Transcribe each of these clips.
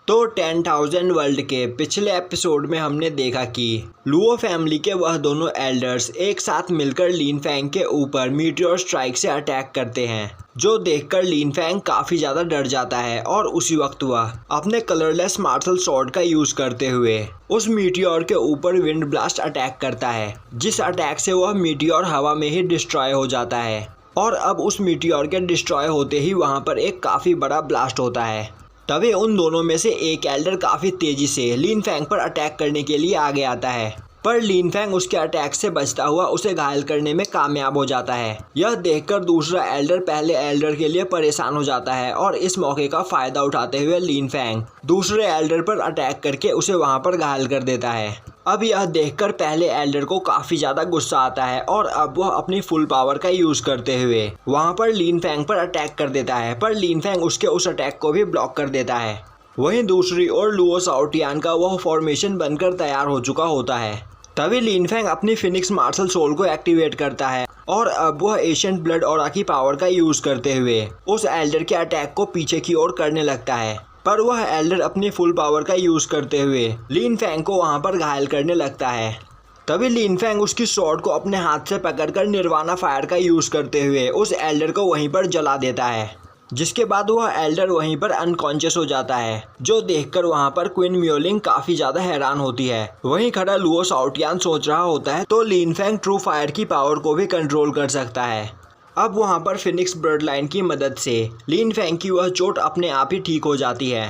तो 10,000 वर्ल्ड के पिछले एपिसोड में हमने देखा कि लुओ फैमिली के वह दोनों एल्डर्स एक साथ मिलकर लिन फैंग के ऊपर मीटियोर स्ट्राइक से अटैक करते हैं, जो देखकर लिन फैंग काफ़ी ज़्यादा डर जाता है और उसी वक्त वह अपने कलरलेस मार्शल स्वॉर्ड का यूज़ करते हुए उस मीटियोर के ऊपर विंड ब्लास्ट अटैक करता है, जिस अटैक से वह मीटियोर हवा में ही डिस्ट्रॉय हो जाता है। और अब उस मीटियोर के डिस्ट्रॉय होते ही वहाँ पर एक काफ़ी बड़ा ब्लास्ट होता है। तभी उन दोनों में से एक एल्डर काफ़ी तेज़ी से लिन फैंग पर अटैक करने के लिए आगे आता है, पर लिन फैंग उसके अटैक से बचता हुआ उसे घायल करने में कामयाब हो जाता है। यह देखकर दूसरा एल्डर पहले एल्डर के लिए परेशान हो जाता है और इस मौके का फ़ायदा उठाते हुए लिन फैंग दूसरे एल्डर पर अटैक करके उसे वहां पर घायल कर देता है। अब यह देखकर पहले एल्डर को काफ़ी ज़्यादा गुस्सा आता है और अब वह अपनी फुल पावर का यूज़ करते हुए वहां पर लिन फैंग पर अटैक कर देता है, पर लिन फैंग उसके उस अटैक को भी ब्लॉक कर देता है। वहीं दूसरी ओर लुओ शाओटियान का वह फॉर्मेशन बनकर तैयार हो चुका होता है। तभी लिन फैंग अपनी फिनिक्स मार्शल सोल को एक्टिवेट करता है और अब वह एशियंट ब्लड ऑरा की पावर का यूज़ करते हुए उस एल्डर के अटैक को पीछे की ओर करने लगता है, पर वह एल्डर अपनी फुल पावर का यूज़ करते हुए लिन फैंग को वहां पर घायल करने लगता है। तभी लिन फैंग उसकी स्वॉर्ड को अपने हाथ से पकड़कर निर्वाणा फायर का यूज़ करते हुए उस एल्डर को वहीं पर जला देता है, जिसके बाद वह एल्डर वहीं पर अनकॉन्शियस हो जाता है, जो देखकर वहां पर क्वीन म्योलिंग काफ़ी ज़्यादा हैरान होती है। वहीं खड़ा लुओ शाओटियान सोच रहा होता है तो लिन फैंग ट्रू फायर की पावर को भी कंट्रोल कर सकता है। अब वहां पर फिनिक्स ब्लड लाइन की मदद से लिन फैंग की वह चोट अपने आप ही ठीक हो जाती है,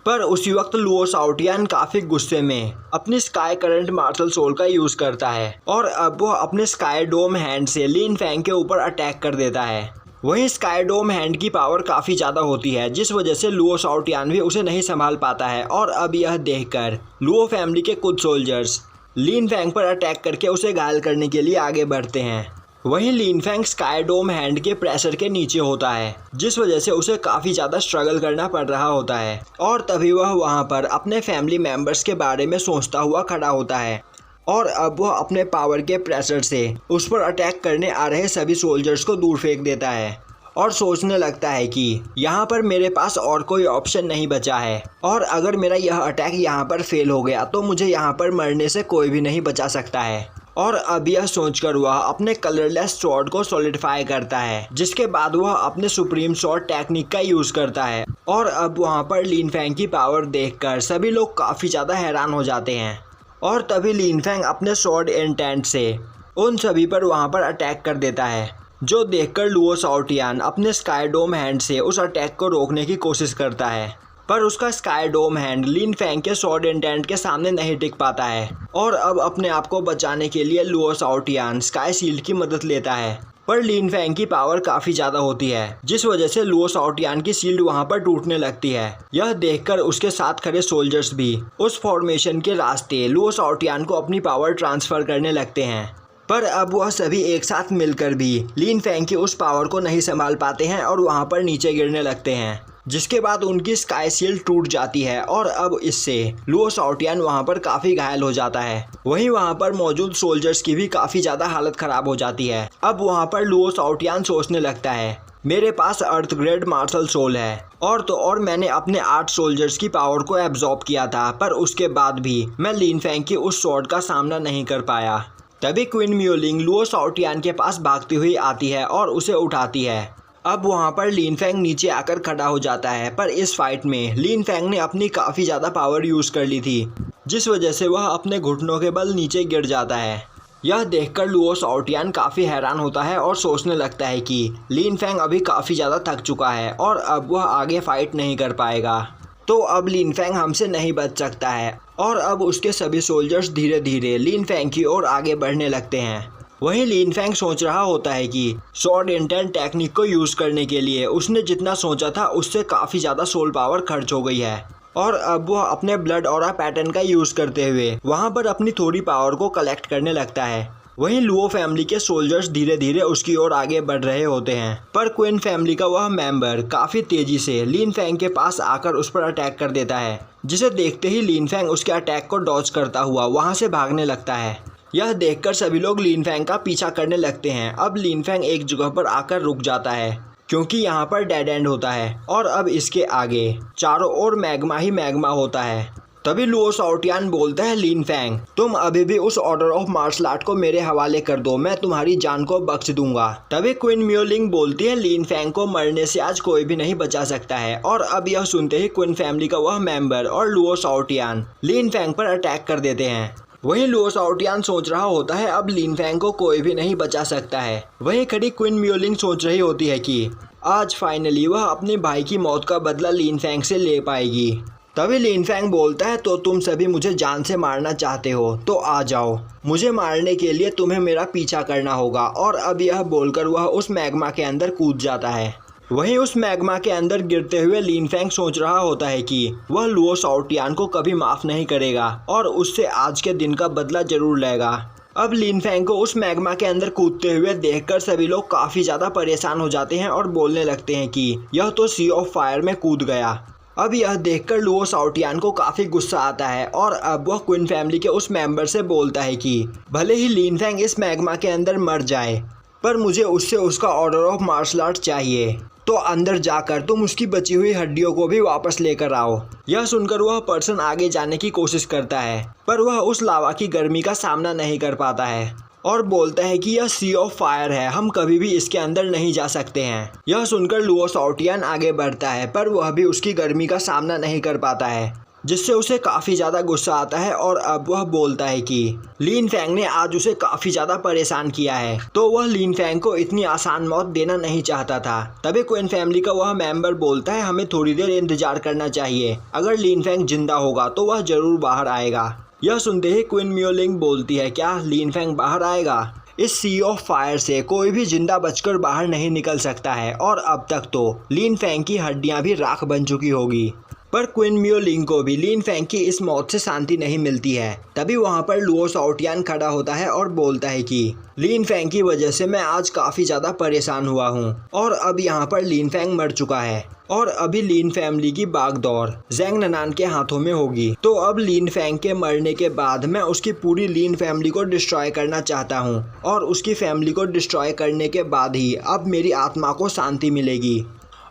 पर उसी वक्त लुओ शाओटियान काफ़ी गुस्से में अपनी स्काई करंट मार्शल सोल का यूज़ करता है और अब वह अपने स्काई डोम हैंड से लिन फैंग के ऊपर अटैक कर देता है। वहीं स्काई डोम हैंड की पावर काफ़ी ज़्यादा होती है, जिस वजह से लुओ शाओटियान भी उसे नहीं संभाल पाता है और अब यह देखकर लुओ फैमिली के कुछ सोल्जर्स लिन फैंग पर अटैक करके उसे घायल करने के लिए आगे बढ़ते हैं। वहीं लिन फैंग स्काई डोम हैंड के प्रेशर के नीचे होता है, जिस वजह से उसे काफ़ी ज़्यादा स्ट्रगल करना पड़ रहा होता है और तभी वह वहाँ पर अपने फैमिली मेम्बर्स के बारे में सोचता हुआ खड़ा होता है और अब वह अपने पावर के प्रेशर से उस पर अटैक करने आ रहे सभी सोल्जर्स को दूर फेंक देता है और सोचने लगता है कि यहाँ पर मेरे पास और कोई ऑप्शन नहीं बचा है और अगर मेरा यह अटैक यहाँ पर फेल हो गया तो मुझे यहाँ पर मरने से कोई भी नहीं बचा सकता है। और अब यह सोचकर वह अपने कलरलेस स्वॉर्ड को सॉलिडिफाई करता है, जिसके बाद वह अपने सुप्रीम स्वॉर्ड टेक्निक का यूज़ करता है और अब वहाँ पर लिन फैंग की पावर देखकर सभी लोग काफ़ी ज़्यादा हैरान हो जाते हैं। और तभी लिन फैंग अपने स्वॉर्ड इंटेंट से उन सभी पर वहां पर अटैक कर देता है, जो देखकर लुओ शाओटियान अपने स्काई डोम हैंड से उस अटैक को रोकने की कोशिश करता है, पर उसका स्काई डोम हैंड लिन फैंग के स्वॉर्ड इंटेंट के सामने नहीं टिक पाता है और अब अपने आप को बचाने के लिए लुओ शाओटियान स्काई शील्ड की मदद लेता है, पर लिन फैंग की पावर काफ़ी ज़्यादा होती है, जिस वजह से लुओ शाओटियान की शील्ड वहां पर टूटने लगती है। यह देखकर उसके साथ खड़े सोल्जर्स भी उस फॉर्मेशन के रास्ते लुओ शाओटियान को अपनी पावर ट्रांसफ़र करने लगते हैं, पर अब वह सभी एक साथ मिलकर भी लिन फैंग की उस पावर को नहीं संभाल पाते हैं और वहां पर नीचे गिरने लगते हैं, जिसके बाद उनकी स्काई शील्ड टूट जाती है और अब इससे लुओ शाओटियान वहां पर काफ़ी घायल हो जाता है। वहीं वहां पर मौजूद सोल्जर्स की भी काफ़ी ज़्यादा हालत ख़राब हो जाती है। अब वहां पर लुओ शाओटियान सोचने लगता है, मेरे पास अर्थ ग्रेड मार्शल सोल है और मैंने अपने 8 सोल्जर्स की पावर को एब्जॉर्ब किया था, पर उसके बाद भी मैं लिन फैंग की उस स्वॉर्ड का सामना नहीं कर पाया। तभी क्वीन म्योलिंग लुओ शाओटियान के पास भागती हुई आती है और उसे उठाती है। अब वहां पर लिन फैंग नीचे आकर खड़ा हो जाता है, पर इस फाइट में लिन फैंग ने अपनी काफ़ी ज़्यादा पावर यूज़ कर ली थी, जिस वजह से वह अपने घुटनों के बल नीचे गिर जाता है। यह देखकर लुओ शाओटियान काफ़ी हैरान होता है और सोचने लगता है कि लिन फैंग अभी काफ़ी ज़्यादा थक चुका है और अब वह आगे फाइट नहीं कर पाएगा, तो अब लिन फैंग हमसे नहीं बच सकता है और अब उसके सभी सोल्जर्स धीरे धीरे लिन फैंग की ओर आगे बढ़ने लगते हैं। वहीं लिन फैंग सोच रहा होता है कि स्वॉर्ड इंटेंट टेक्निक को यूज़ करने के लिए उसने जितना सोचा था उससे काफ़ी ज़्यादा सोल पावर खर्च हो गई है और अब वह अपने ब्लड ऑरा पैटर्न का यूज़ करते हुए वहां पर अपनी थोड़ी पावर को कलेक्ट करने लगता है। वहीं लुओ फैमिली के सोल्जर्स धीरे धीरे उसकी ओर आगे बढ़ रहे होते हैं, पर क्वीन फैमिली का वह मेंबर काफ़ी तेज़ी से लिन फैंग के पास आकर उस पर अटैक कर देता है, जिसे देखते ही लिन फैंग उसके अटैक को डॉज करता हुआ वहाँ से भागने लगता है। यह देखकर सभी लोग लिन फैंग का पीछा करने लगते हैं। अब लिन फैंग एक जगह पर आकर रुक जाता है क्योंकि यहाँ पर डेड एंड होता है और अब इसके आगे चारों ओर मैग्मा ही मैग्मा होता है। तभी लुओ शाओटियान बोलता है लिन फैंग, तुम अभी भी उस ऑर्डर ऑफ मार्शल आर्ट को मेरे हवाले कर दो, मैं तुम्हारी जान को बख्श दूंगा। तभी क्वीन म्योलिंग बोलती है लिन फैंग को मरने से आज कोई भी नहीं बचा सकता है। और अब यह सुनते ही क्वीन फैमिली का वह मेंबर और लुओ शाओटियान लिन फैंग पर अटैक कर देते हैं। वहीं लुओ शाओटियान सोच रहा होता है अब लिन फैंग को कोई भी नहीं बचा सकता है। वहीं खड़ी क्वीन म्योलिंग सोच रही होती है कि आज फाइनली वह अपने भाई की मौत का बदला लिन फैंग से ले पाएगी। तभी लिन फैंग बोलता है तो तुम सभी मुझे जान से मारना चाहते हो तो आ जाओ, मुझे मारने के लिए तुम्हें मेरा पीछा करना होगा। और अब यह बोलकर वह उस मैग्मा के अंदर कूद जाता है। वहीं उस मैग्मा के अंदर गिरते हुए लिन फैंग सोच रहा होता है कि वह लुओ शाओटियान को कभी माफ़ नहीं करेगा और उससे आज के दिन का बदला जरूर लेगा। अब लिन फैंग को उस मैग्मा के अंदर कूदते हुए देखकर सभी लोग काफ़ी ज़्यादा परेशान हो जाते हैं और बोलने लगते हैं कि यह तो सी ऑफ फायर में कूद गया। अब यह देखकर लुओ शाओटियान को काफ़ी गुस्सा आता है और अब वह क्वीन फैमिली के उस मेंबर से बोलता है कि भले ही लिन फैंग इस मैग्मा के अंदर मर जाए पर मुझे उससे उसका ऑर्डर ऑफ मार्शल आर्ट चाहिए, तो अंदर जाकर तुम उसकी बची हुई हड्डियों को भी वापस लेकर आओ। यह सुनकर वह पर्सन आगे जाने की कोशिश करता है पर वह उस लावा की गर्मी का सामना नहीं कर पाता है और बोलता है कि यह सी ऑफ फायर है, हम कभी भी इसके अंदर नहीं जा सकते हैं। यह सुनकर लुओ शाओटियान आगे बढ़ता है पर वह भी उसकी गर्मी का सामना नहीं कर पाता है, जिससे उसे काफ़ी ज़्यादा गुस्सा आता है। और अब वह बोलता है कि लिन फैंग ने आज उसे काफ़ी ज़्यादा परेशान किया है, तो वह लिन फैंग को इतनी आसान मौत देना नहीं चाहता था। तभी क्वीन फैमिली का वह मेंबर बोलता है हमें थोड़ी देर इंतजार करना चाहिए, अगर लिन फैंग जिंदा होगा तो वह ज़रूर बाहर आएगा। यह सुनते ही क्वीन म्योलिंग बोलती है क्या लिन फैंग बाहर आएगा? इस सी ऑफ फायर से कोई भी जिंदा बचकर बाहर नहीं निकल सकता है और अब तक तो लिन फैंग की हड्डियां भी राख बन चुकी होगी। पर क्वीन म्योलिंग को भी लिन फैंग की इस मौत से शांति नहीं मिलती है। तभी वहां पर लुओ शाओटियान खड़ा होता है और बोलता है कि लिन फैंग की वजह से मैं आज काफ़ी ज़्यादा परेशान हुआ हूं और अब यहाँ पर लिन फैंग मर चुका है और अभी लिन फैमिली की बागडोर ज़ैंग ननान के हाथों में होगी। तो अब लिन फैंग के मरने के बाद मैं उसकी पूरी लिन फैमिली को डिस्ट्रॉय करना चाहता हूँ और उसकी फैमिली को डिस्ट्रॉय करने के बाद ही अब मेरी आत्मा को शांति मिलेगी।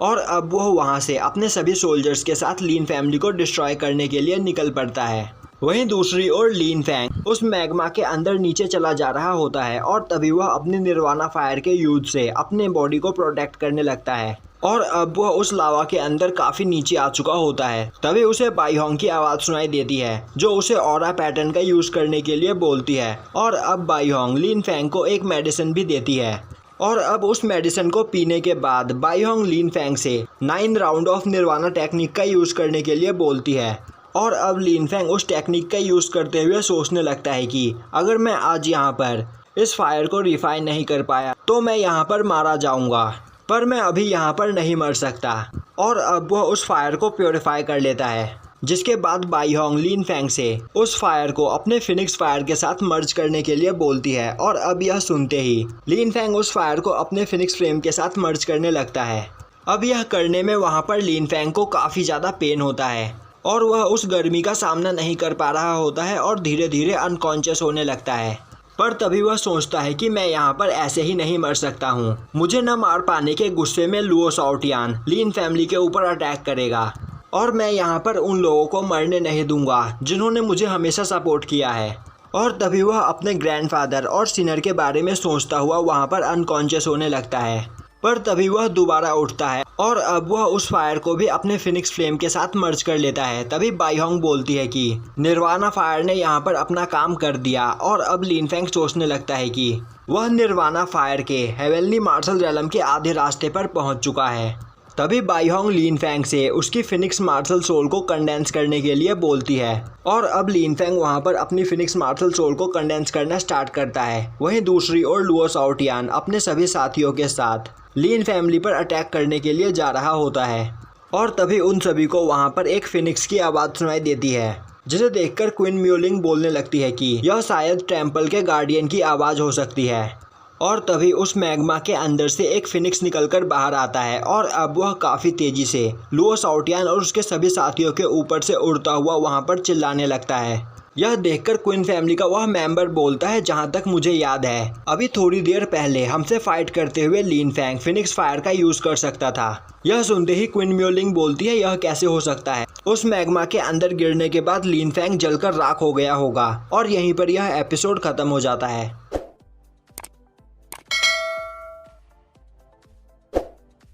और अब वह वहाँ से अपने सभी सोल्जर्स के साथ लिन फैमिली को डिस्ट्रॉय करने के लिए निकल पड़ता है। वहीं दूसरी ओर लिन फैंग उस मैग्मा के अंदर नीचे चला जा रहा होता है और तभी वह अपने निर्वाणा फायर के यूज से अपने बॉडी को प्रोटेक्ट करने लगता है और अब वह उस लावा के अंदर काफ़ी नीचे आ चुका होता है। तभी उसे बाईहोंग की आवाज़ सुनाई देती है जो उसे ऑरा पैटर्न का यूज़ करने के लिए बोलती है और अब बाईहोंग लिन फैंग को एक मेडिसिन भी देती है और अब उस मेडिसिन को पीने के बाद बाईहोंग लिन फैंग से 9 राउंड ऑफ निर्वाणा टेक्निक का यूज़ करने के लिए बोलती है। और अब लिन फैंग उस टेक्निक का यूज़ करते हुए सोचने लगता है कि अगर मैं आज यहाँ पर इस फायर को रिफाइन नहीं कर पाया तो मैं यहाँ पर मारा जाऊँगा, पर मैं अभी यहाँ पर नहीं मर सकता। और अब वह उस फायर को प्योरीफाई कर लेता है, जिसके बाद बाईहोंग लिन फैंग से उस फायर को अपने फिनिक्स फायर के साथ मर्ज करने के लिए बोलती है। और अब यह सुनते ही लिन फैंग उस फायर को अपने फिनिक्स फ्लेम के साथ मर्ज करने लगता है। अब यह करने में वहाँ पर लिन फैंग को काफ़ी ज़्यादा पेन होता है और वह उस गर्मी का सामना नहीं कर पा रहा होता है और धीरे धीरे अनकॉन्शियस होने लगता है। पर तभी वह सोचता है कि मैं यहाँ पर ऐसे ही नहीं मर सकता हूँ, मुझे न मार पाने के गुस्से में लुओ शाओटियान लिन फैमिली के ऊपर अटैक करेगा और मैं यहाँ पर उन लोगों को मरने नहीं दूंगा जिन्होंने मुझे हमेशा सपोर्ट किया है। और तभी वह अपने ग्रैंडफादर और सिनर के बारे में सोचता हुआ वहाँ पर अनकॉन्शियस होने लगता है। पर तभी वह दोबारा उठता है और अब वह उस फायर को भी अपने फिनिक्स फ्लेम के साथ मर्ज कर लेता है। तभी बाईहोंग बोलती है कि निर्वाणा फायर ने यहाँ पर अपना काम कर दिया और अब लिन फैंग सोचने लगता है कि वह निर्वाणा फायर के हेवनली मार्शल रेलम के आधे रास्ते पर पहुँच चुका है। तभी बाईहोंग लिन फैंग से उसकी फिनिक्स मार्शल सोल को कंडेंस करने के लिए बोलती है और अब लिन फैंग वहां पर अपनी फिनिक्स मार्शल सोल को कंडेंस करना स्टार्ट करता है। वहीं दूसरी ओर लुओ शाओटियान अपने सभी साथियों के साथ लिन फैमिली पर अटैक करने के लिए जा रहा होता है और तभी उन सभी को वहां पर एक फिनिक्स की आवाज़ सुनाई देती है, जिसे देखकर क्वीन म्योलिंग बोलने लगती है कि यह शायद टेम्पल के गार्डियन की आवाज़ हो सकती है। और तभी उस मैग्मा के अंदर से एक फिनिक्स निकलकर बाहर आता है और अब वह काफ़ी तेज़ी से लुओ शाओटियान और उसके सभी साथियों के ऊपर से उड़ता हुआ वहां पर चिल्लाने लगता है। यह देखकर क्वीन फैमिली का वह मेंबर बोलता है, जहां तक मुझे याद है अभी थोड़ी देर पहले हमसे फाइट करते हुए लिन फैंग फिनिक्स फायर का यूज कर सकता था। यह सुनते ही क्वीन म्यूलिंग बोलती है, यह कैसे हो सकता है? उस मैग्मा के अंदर गिरने के बाद लिन फैंग जलकर राख हो गया होगा। और यहीं पर यह एपिसोड खत्म हो जाता है।